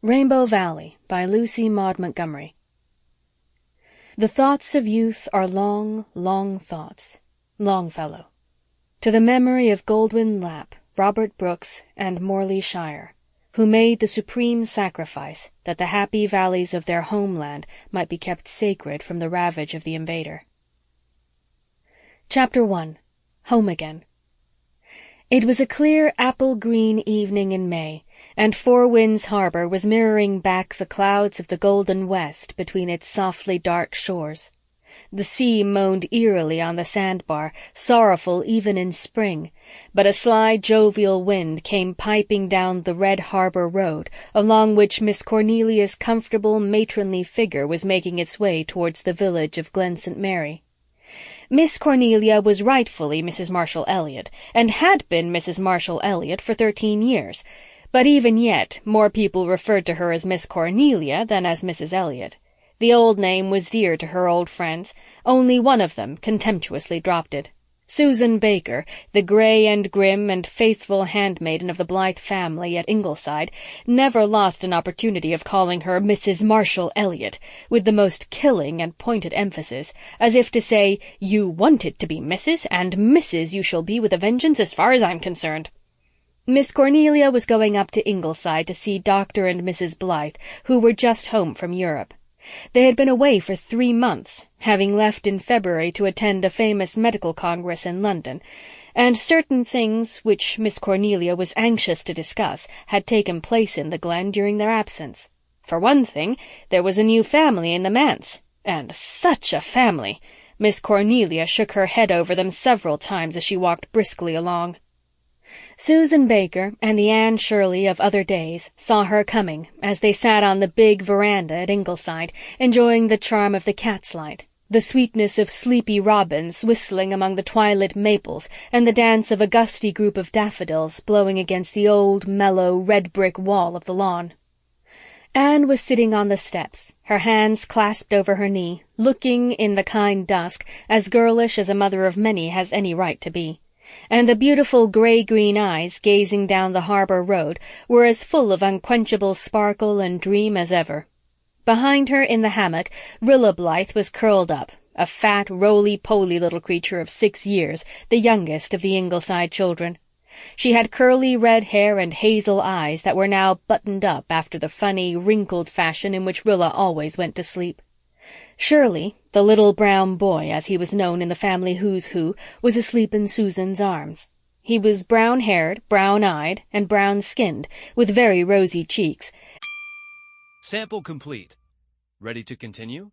Rainbow Valley by Lucy Maud Montgomery. The thoughts of youth are long, long thoughts. Longfellow. To the memory of Goldwin Lapp, Robert Brooks, and Morley Shire, who made the supreme sacrifice that the happy valleys of their homeland might be kept sacred from the ravage of the invader. Chapter 1. Home Again. It was a clear apple-green evening in May, and Four Winds Harbor was mirroring back the clouds of the golden west between its softly dark shores. The sea moaned eerily on the sandbar, sorrowful even in spring, but a sly, jovial wind came piping down the red harbor road, along which Miss Cornelia's comfortable, matronly figure was making its way towards the village of Glen St. Mary. Miss Cornelia was rightfully Mrs. Marshall Elliott, and had been Mrs. Marshall Elliott for 13 years, but even yet more people referred to her as Miss Cornelia than as Mrs. Elliott. The old name was dear to her old friends. Only one of them contemptuously dropped it. Susan Baker, the gray and grim and faithful handmaiden of the Blythe family at Ingleside, never lost an opportunity of calling her Mrs. Marshall Elliott, with the most killing and pointed emphasis, as if to say, "You wanted to be Mrs., and Mrs. you shall be with a vengeance as far as I'm concerned." Miss Cornelia was going up to Ingleside to see Dr. and Mrs. Blythe, who were just home from Europe. They had been away for 3 months, having left in February to attend a famous medical congress in London, and certain things which Miss Cornelia was anxious to discuss had taken place in the Glen during their absence. For one thing, there was a new family in the manse, and such a family! Miss Cornelia shook her head over them several times as she walked briskly along. Susan Baker and the Anne Shirley of other days saw her coming as they sat on the big veranda at Ingleside, enjoying the charm of the cat's light, the sweetness of sleepy robins whistling among the twilit maples, and the dance of a gusty group of daffodils blowing against the old, mellow, red-brick wall of the lawn. Anne was sitting on the steps, her hands clasped over her knee, looking, in the kind dusk, as girlish as a mother of many has any right to be. And the beautiful gray-green eyes gazing down the harbor road were as full of unquenchable sparkle and dream as ever. Behind her in the hammock, Rilla Blythe was curled up, a fat, roly-poly little creature of 6 years, the youngest of the Ingleside children. She had curly red hair and hazel eyes that were now buttoned up after the funny, wrinkled fashion in which Rilla always went to sleep. Shirley, the little brown boy, as he was known in the family who's who, was asleep in Susan's arms. He was brown-haired, brown-eyed, and brown-skinned, with very rosy cheeks. Sample complete. Ready to continue?